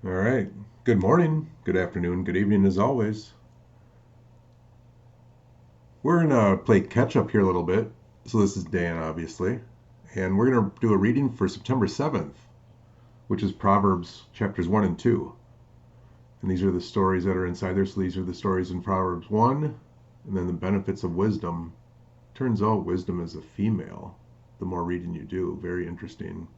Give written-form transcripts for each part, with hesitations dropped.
All right. Good morning, good afternoon, good evening, as always. We're going to play catch up here a little bit. So, this is Dan, obviously. And we're going to do a reading for September 7th, which is Proverbs chapters 1 and 2. And these are the stories that are inside there. So, these are the stories in Proverbs 1, and then the benefits of wisdom. Turns out wisdom is a female the more reading you do. Very interesting.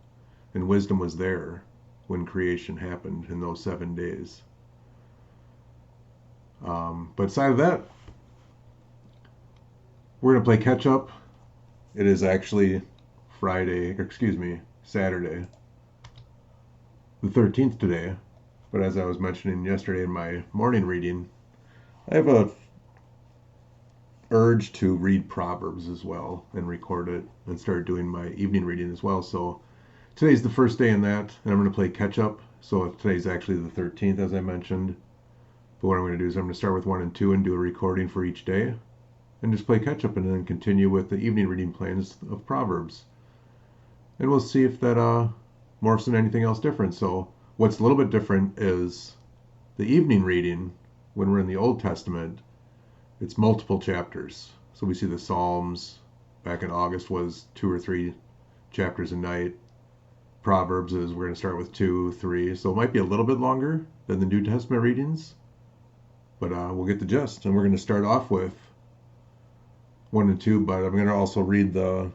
And wisdom was there when creation happened in those 7 days. But aside of that, we're going to play catch up. It is actually Saturday, the 13th today. But as I was mentioning yesterday in my morning reading, I have a urge to read Proverbs as well and record it and start doing my evening reading as well. So today's the first day in that, and I'm going to play catch up. So today's actually the 13th, as I mentioned. But what I'm going to do is I'm going to start with 1 and 2 and do a recording for each day and just play catch up and then continue with the evening reading plans of Proverbs. And we'll see if that morphs into anything else different. So what's a little bit different is the evening reading when we're in the Old Testament. It's multiple chapters. So we see the Psalms back in August was 2 or 3 chapters a night. Proverbs is we're going to start with 2, 3. So it might be a little bit longer than the New Testament readings. But we'll get the gist. And we're going to start off with 1 and 2. But I'm going to also read the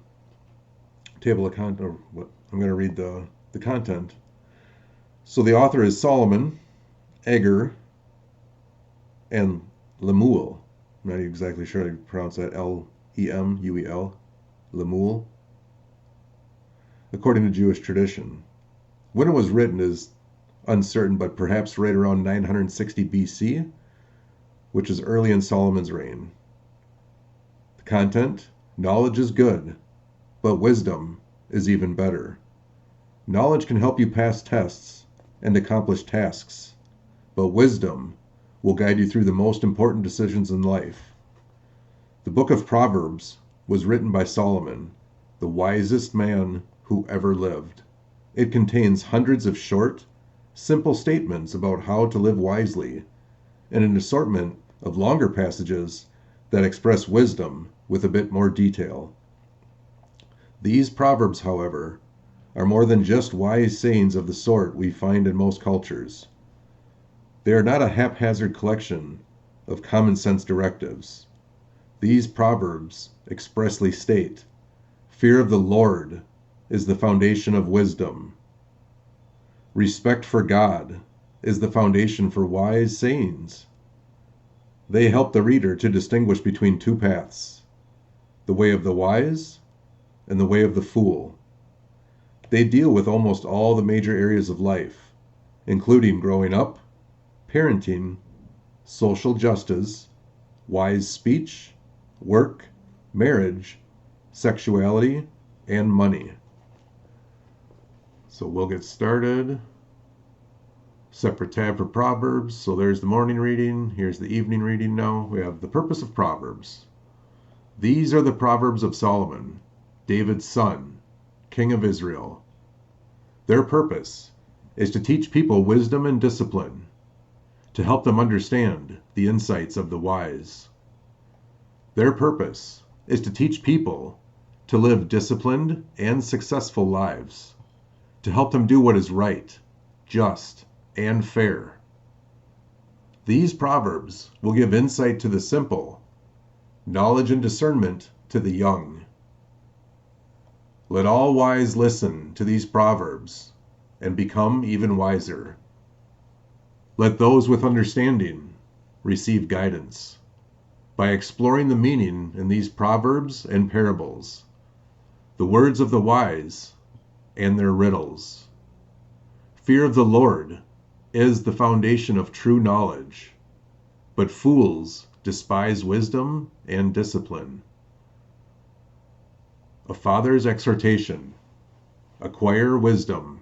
table of content. Or what? I'm going to read the content. So the author is Solomon, Eger, and Lemuel. I'm not exactly sure how to pronounce that. Lemuel. Lemuel. According to Jewish tradition. When it was written is uncertain, but perhaps right around 960 BC, which is early in Solomon's reign. The content: knowledge is good, but wisdom is even better. Knowledge can help you pass tests and accomplish tasks, but wisdom will guide you through the most important decisions in life. The book of Proverbs was written by Solomon, the wisest man who ever lived. It contains hundreds of short, simple statements about how to live wisely, and an assortment of longer passages that express wisdom with a bit more detail. These proverbs, however, are more than just wise sayings of the sort we find in most cultures. They are not a haphazard collection of common sense directives. These proverbs expressly state, "Fear of the Lord is the foundation of wisdom. Respect for God is the foundation for wise sayings." They help the reader to distinguish between two paths, the way of the wise and the way of the fool. They deal with almost all the major areas of life, including growing up, parenting, social justice, wise speech, work, marriage, sexuality, and money. So we'll get started. Separate tab for Proverbs. So there's the morning reading. Here's the evening reading now. We have the Purpose of Proverbs. These are the Proverbs of Solomon, David's son, king of Israel. Their purpose is to teach people wisdom and discipline, to help them understand the insights of the wise. Their purpose is to teach people to live disciplined and successful lives, to help them do what is right, just, and fair. These proverbs will give insight to the simple, knowledge and discernment to the young. Let all wise listen to these proverbs and become even wiser. Let those with understanding receive guidance by exploring the meaning in these proverbs and parables, the words of the wise and their riddles. Fear of the Lord is the foundation of true knowledge, but fools despise wisdom and discipline. A father's exhortation: acquire wisdom.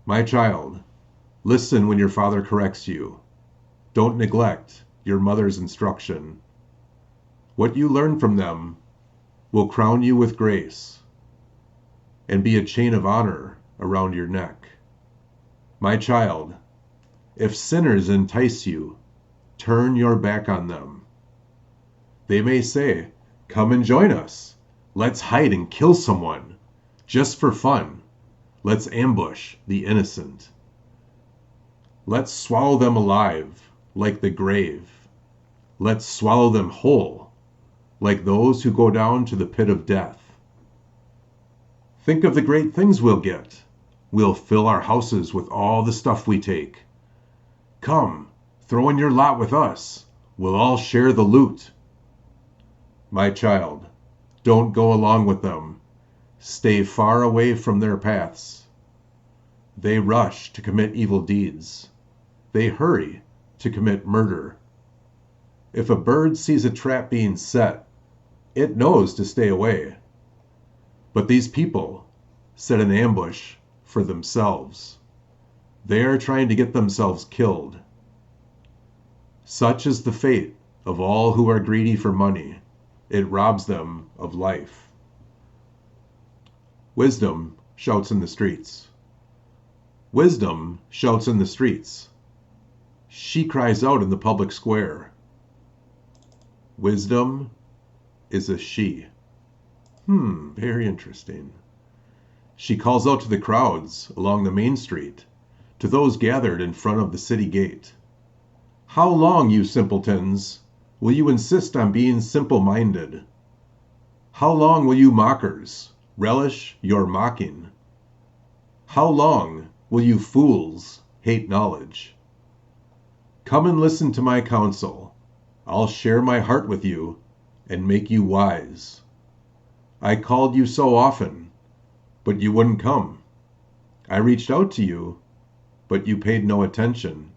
My child, listen when your father corrects you. Don't neglect your mother's instruction. What you learn from them will crown you with grace and be a chain of honor around your neck. My child, if sinners entice you, turn your back on them. They may say, "Come and join us. Let's hide and kill someone. Just for fun. Let's ambush the innocent. Let's swallow them alive, like the grave. Let's swallow them whole, like those who go down to the pit of death. Think of the great things we'll get. We'll fill our houses with all the stuff we take. Come, throw in your lot with us. We'll all share the loot." My child, don't go along with them. Stay far away from their paths. They rush to commit evil deeds. They hurry to commit murder. If a bird sees a trap being set, it knows to stay away. But these people set an ambush for themselves. They are trying to get themselves killed. Such is the fate of all who are greedy for money. It robs them of life. Wisdom shouts in the streets. Wisdom shouts in the streets. She cries out in the public square. Wisdom is a she. Very interesting. She calls out to the crowds along the main street, to those gathered in front of the city gate. "How long, you simpletons, will you insist on being simple-minded? How long will you mockers relish your mocking? How long will you fools hate knowledge? Come and listen to my counsel. I'll share my heart with you and make you wise. I called you so often, but you wouldn't come. I reached out to you, but you paid no attention.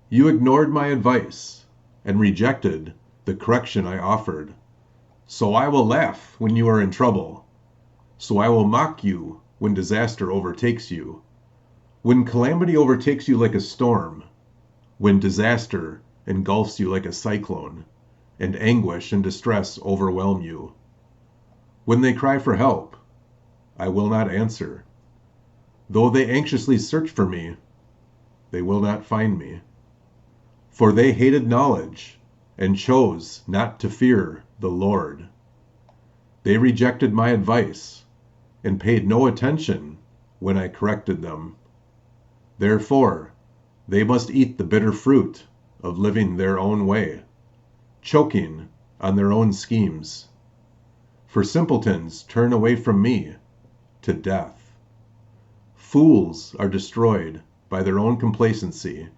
You ignored my advice and rejected the correction I offered. So I will laugh when you are in trouble. So I will mock you when disaster overtakes you. When calamity overtakes you like a storm. When disaster engulfs you like a cyclone, and anguish and distress overwhelm you. When they cry for help, I will not answer. Though they anxiously search for me, they will not find me. For they hated knowledge and chose not to fear the Lord. They rejected my advice and paid no attention when I corrected them. Therefore, they must eat the bitter fruit of living their own way, choking on their own schemes. For simpletons turn away from me to death. Fools are destroyed by their own complacency,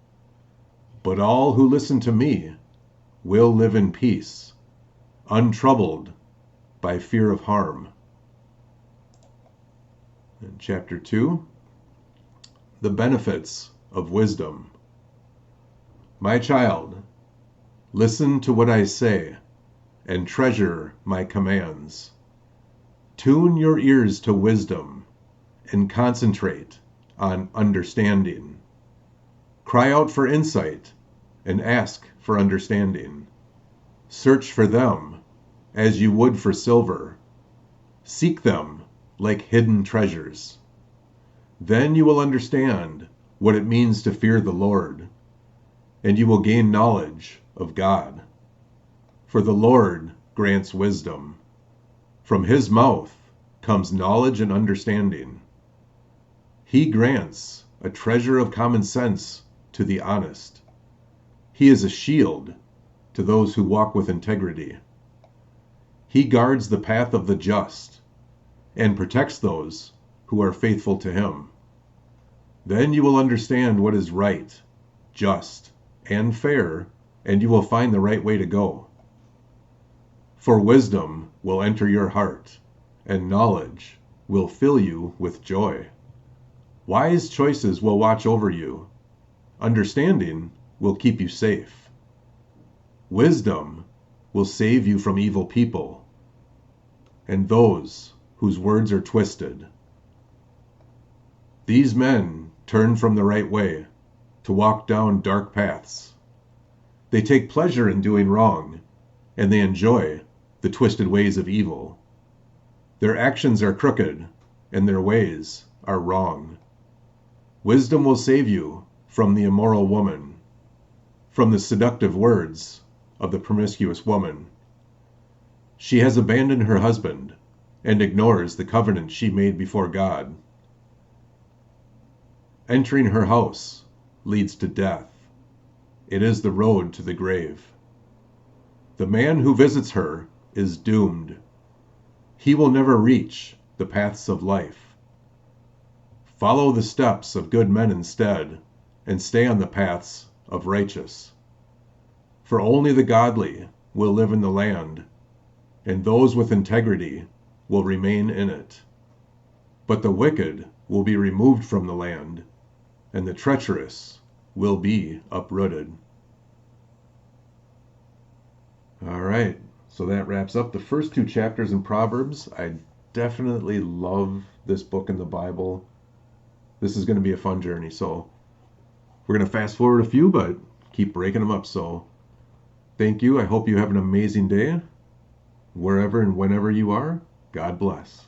but all who listen to me will live in peace, untroubled by fear of harm. In chapter 2, the benefits of wisdom. My child, listen to what I say and treasure my commands. Tune your ears to wisdom and concentrate on understanding. Cry out for insight and ask for understanding. Search for them as you would for silver. Seek them like hidden treasures. Then you will understand what it means to fear the Lord, and you will gain knowledge of God. For the Lord grants wisdom. From his mouth comes knowledge and understanding. He grants a treasure of common sense to the honest. He is a shield to those who walk with integrity. He guards the path of the just and protects those who are faithful to him. Then you will understand what is right, just, and fair, and you will find the right way to go. For wisdom will enter your heart, and knowledge will fill you with joy. Wise choices will watch over you. Understanding will keep you safe. Wisdom will save you from evil people, and those whose words are twisted. These men turn from the right way to walk down dark paths. They take pleasure in doing wrong, and they enjoy the twisted ways of evil. Their actions are crooked, and their ways are wrong. Wisdom will save you from the immoral woman, from the seductive words of the promiscuous woman. She has abandoned her husband and ignores the covenant she made before God. Entering her house leads to death. It is the road to the grave. The man who visits her is doomed. He will never reach the paths of life. Follow the steps of good men instead, and stay on the paths of righteous. For only the godly will live in the land, and those with integrity will remain in it. But the wicked will be removed from the land, and the treacherous will be uprooted. All right, so that wraps up the first 2 chapters in Proverbs. I definitely love this book in the Bible. This is going to be a fun journey, so we're going to fast forward a few, but keep breaking them up. So thank you. I hope you have an amazing day. Wherever and whenever you are, God bless.